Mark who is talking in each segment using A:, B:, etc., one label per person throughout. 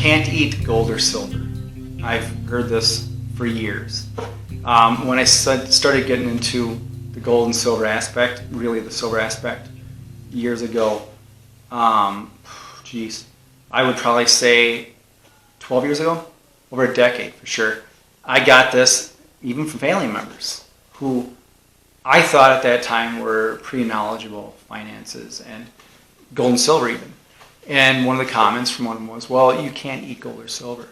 A: can't eat gold or silver. I've heard this for years. When I started getting into the gold and silver aspect, really the silver aspect, years ago, I would probably say 12 years ago, over a decade for sure. I got this even from family members who I thought at that time were pretty knowledgeable finances and gold and silver even. And one of the comments from one of them was, well, you can't eat gold or silver.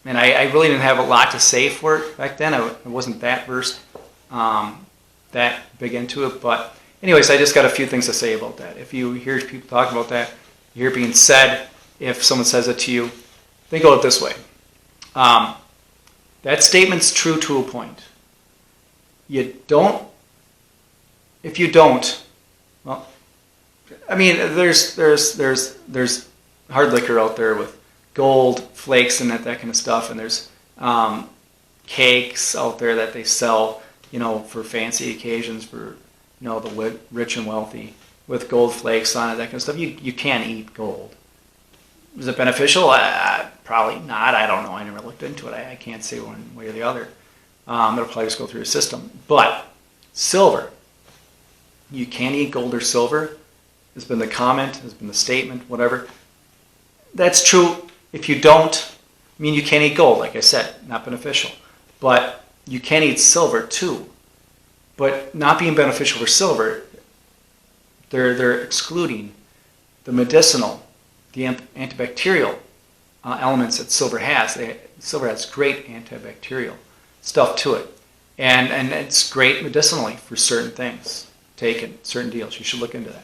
A: And I really didn't have a lot to say for it back then. I wasn't that versed, that big into it. But anyways, I just got a few things to say about that. If you hear people talk about that, you hear it being said, if someone says it to you, think of it this way. That statement's true to a point. If you don't, well, I mean, there's hard liquor out there with gold flakes and that kind of stuff, and there's cakes out there that they sell, for fancy occasions for, the rich and wealthy with gold flakes on it, that kind of stuff. You can't eat gold. Is it beneficial? Probably not. I don't know. I never looked into it. I can't say one way or the other. It'll probably just go through your system. But silver, you can't eat gold or silver. Has been the comment, has been the statement, whatever. That's true. If you don't, you can't eat gold, like I said, not beneficial. But you can eat silver too. But not being beneficial for silver, they're excluding the medicinal, the antibacterial elements that silver has. Silver has great antibacterial stuff to it. And it's great medicinally for certain things. Taken certain deals. You should look into that.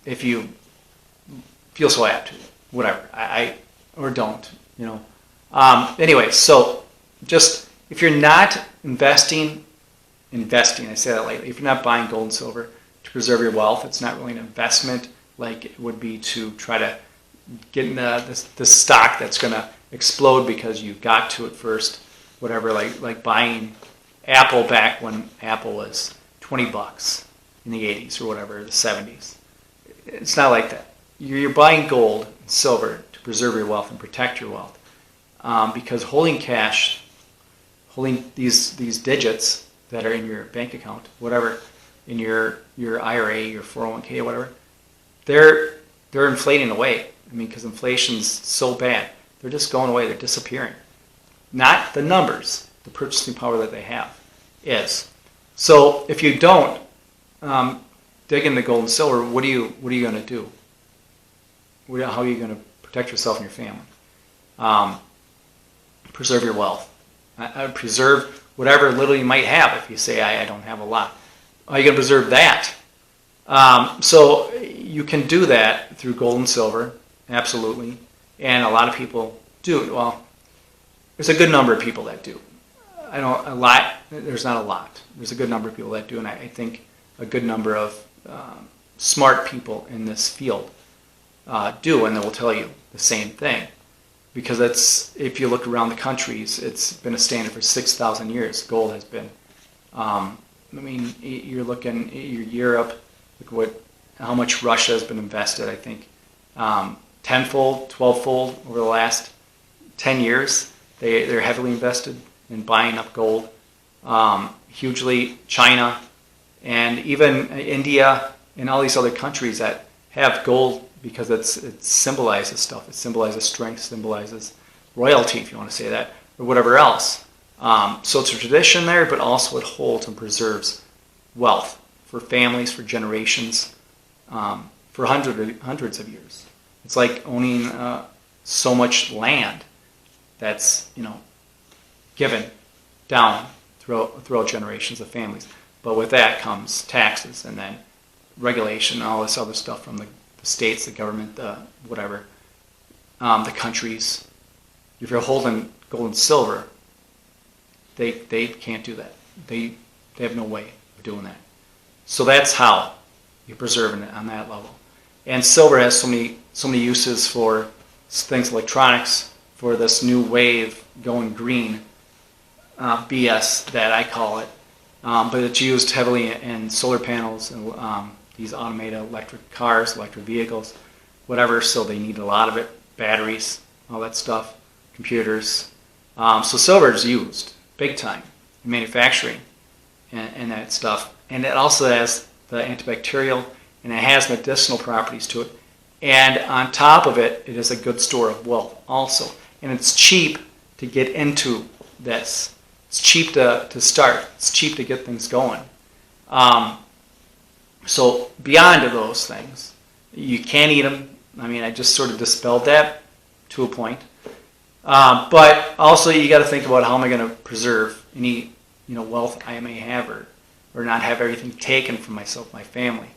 A: If you feel so apt to, whatever, or don't, Anyway, so just if you're not investing, I say that lightly, if you're not buying gold and silver to preserve your wealth, it's not really an investment like it would be to try to get in the stock that's going to explode because you got to it first, whatever, like buying Apple back when Apple was $20 in the 80s or whatever, the 70s. It's not like that. You're buying gold and silver to preserve your wealth and protect your wealth. Because holding cash, holding these digits that are in your bank account, whatever, in your IRA, your 401k, whatever, they're inflating away. Because inflation's so bad. They're just going away. They're disappearing. Not the numbers, the purchasing power that they have is. So if you don't dig into gold and silver, what are you going to do? How are you going to protect yourself and your family? Preserve your wealth. Preserve whatever little you might have. If you say I don't have a lot, how are you going to preserve that? So you can do that through gold and silver, absolutely, and a lot of people do. Well, there's a good number of people that do. I know a lot. There's not a lot. There's a good number of people that do, and I think a good number of smart people in this field do, and they will tell you the same thing. Because if you look around the countries, it's been a standard for 6,000 years. Gold has been. You're looking at Europe. Look how much Russia has been invested. I think tenfold, 12-fold over the last 10 years. They're heavily invested in buying up gold. Hugely, China, and even India and all these other countries that have gold because it symbolizes stuff. It symbolizes strength, symbolizes royalty, if you want to say that, or whatever else. So it's a tradition there, but also it holds and preserves wealth for families, for generations, for hundreds of years. It's like owning so much land that's given down throughout generations of families. But with that comes taxes and then regulation and all this other stuff from the states, the government, whatever, the countries. If you're holding gold and silver, they can't do that. They have no way of doing that. So that's how you're preserving it on that level. And silver has so many uses for things, electronics, for this new wave going green, BS that I call it. But it's used heavily in solar panels and these automated electric cars, electric vehicles, whatever, so they need a lot of it. batteries, all that stuff, computers. So silver is used big time in manufacturing and that stuff. And it also has the antibacterial, and it has medicinal properties to it. And on top of it, it is a good store of wealth also. And it's cheap to get into this. It's cheap to start. It's cheap to get things going. So beyond those things, you can eat them. I mean, I just sort of dispelled that to a point. But also, you got to think about how am I going to preserve any wealth I may have, or not have everything taken from myself, my family,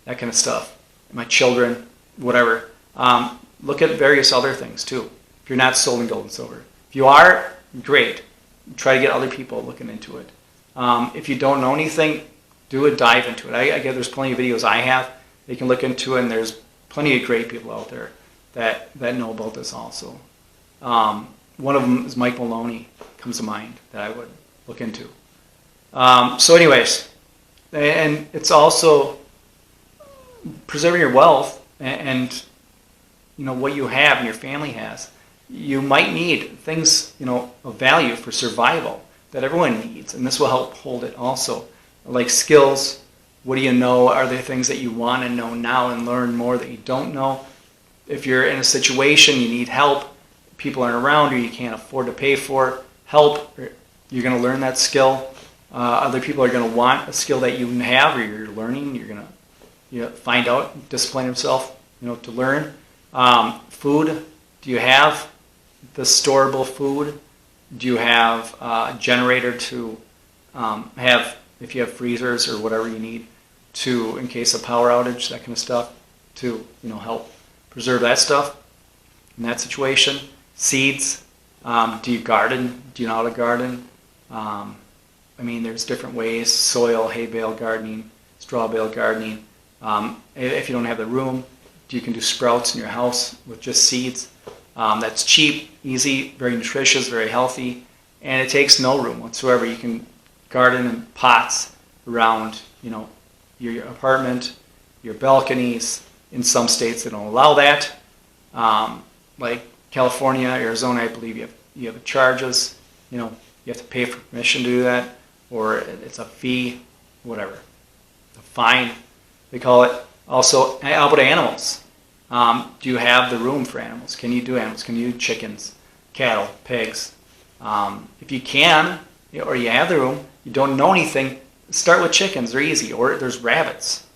A: that kind of stuff, my children, whatever. Look at various other things too. If you're not sold in gold and silver, if you are, great. Try to get other people looking into it. If you don't know anything, do a dive into it. I get there's plenty of videos I have that you can look into, and there's plenty of great people out there that know about this also. One of them is Mike Maloney, comes to mind, that I would look into. So anyways, and it's also preserving your wealth and what you have and your family has. You might need things of value for survival that everyone needs, and this will help hold it also. Like skills, what do you know? Are there things that you want to know now and learn more that you don't know? If you're in a situation you need help, people aren't around or you can't afford to pay for help, you're going to learn that skill. Other people are going to want a skill that you have or you're learning. You're going to find out, discipline yourself, to learn. Food, do you have the storable food? Do you have a generator to have, if you have freezers or whatever you need to, in case of power outage, that kind of stuff, to help preserve that stuff in that situation? Seeds, do you garden? Do you know how to garden? There's different ways: soil, hay bale gardening, straw bale gardening. If you don't have the room, you can do sprouts in your house with just seeds. That's cheap, easy, very nutritious, very healthy, and it takes no room whatsoever. You can garden in pots around, your apartment, your balconies. In some states, they don't allow that. Like California, Arizona, I believe you have charges. You have to pay for permission to do that, or it's a fee, whatever, a fine, they call it. Also, how about animals? Do you have the room for animals? Can you do animals? Can you do chickens, cattle, pigs? If you can, or you have the room, you don't know anything, start with chickens. They're easy. Or there's rabbits,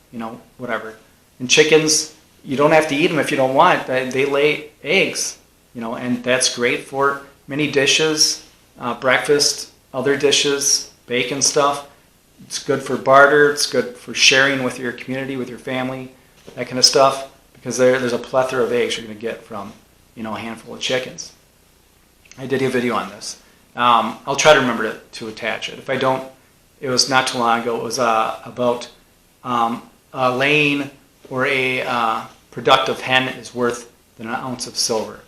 A: whatever. And chickens, you don't have to eat them if you don't want. They lay eggs, and that's great for many dishes, breakfast, other dishes, bacon stuff. It's good for barter. It's good for sharing with your community, with your family, that kind of stuff. Because there's a plethora of eggs you're going to get from, a handful of chickens. I did a video on this. I'll try to remember to attach it. If I don't, it was not too long ago. It was about laying or a productive hen is worth than an ounce of silver.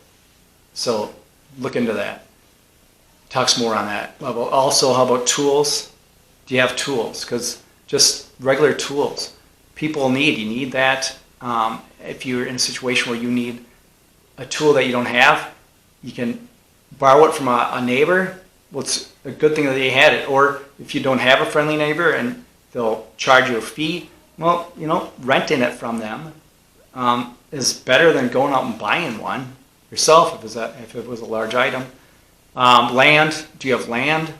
A: So look into that. Talks more on that level. Also, how about tools? Do you have tools? Because just regular tools, you need that. If you're in a situation where you need a tool that you don't have, you can borrow it from a neighbor. Well, it's a good thing that they had it. Or if you don't have a friendly neighbor and they'll charge you a fee, well, renting it from them is better than going out and buying one yourself if it was a large item. Land, do you have land?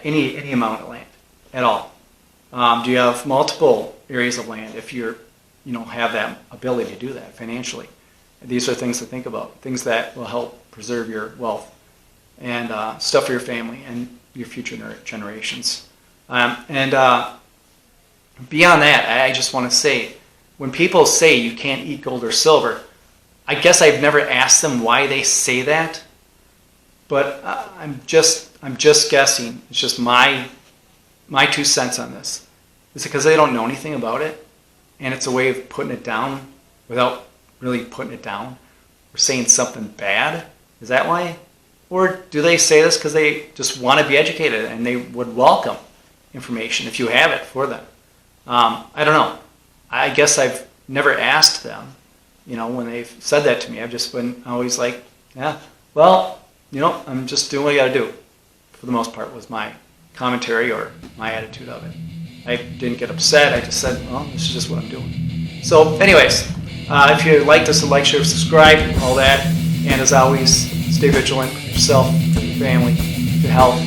A: Any amount of land at all. Do you have multiple areas of land if you're have that ability to do that financially? These are things to think about, things that will help preserve your wealth and stuff for your family and your future generations. And beyond that, I just want to say, when people say you can't eat gold or silver, I guess I've never asked them why they say that, but I'm just guessing. It's just my 2 cents on this. Is it because they don't know anything about it? And it's a way of putting it down without really putting it down, or saying something bad? Is that why? Or do they say this because they just want to be educated and they would welcome information if you have it for them? I don't know. I guess I've never asked them, when they've said that to me, I've just been always like, yeah, well, I'm just doing what I got to do. For the most part, was my commentary or my attitude of it. I didn't get upset. I just said, well, this is just what I'm doing. So, anyways, if you like this, like, share, subscribe, all that. And as always, stay vigilant for yourself, for your family, for your health,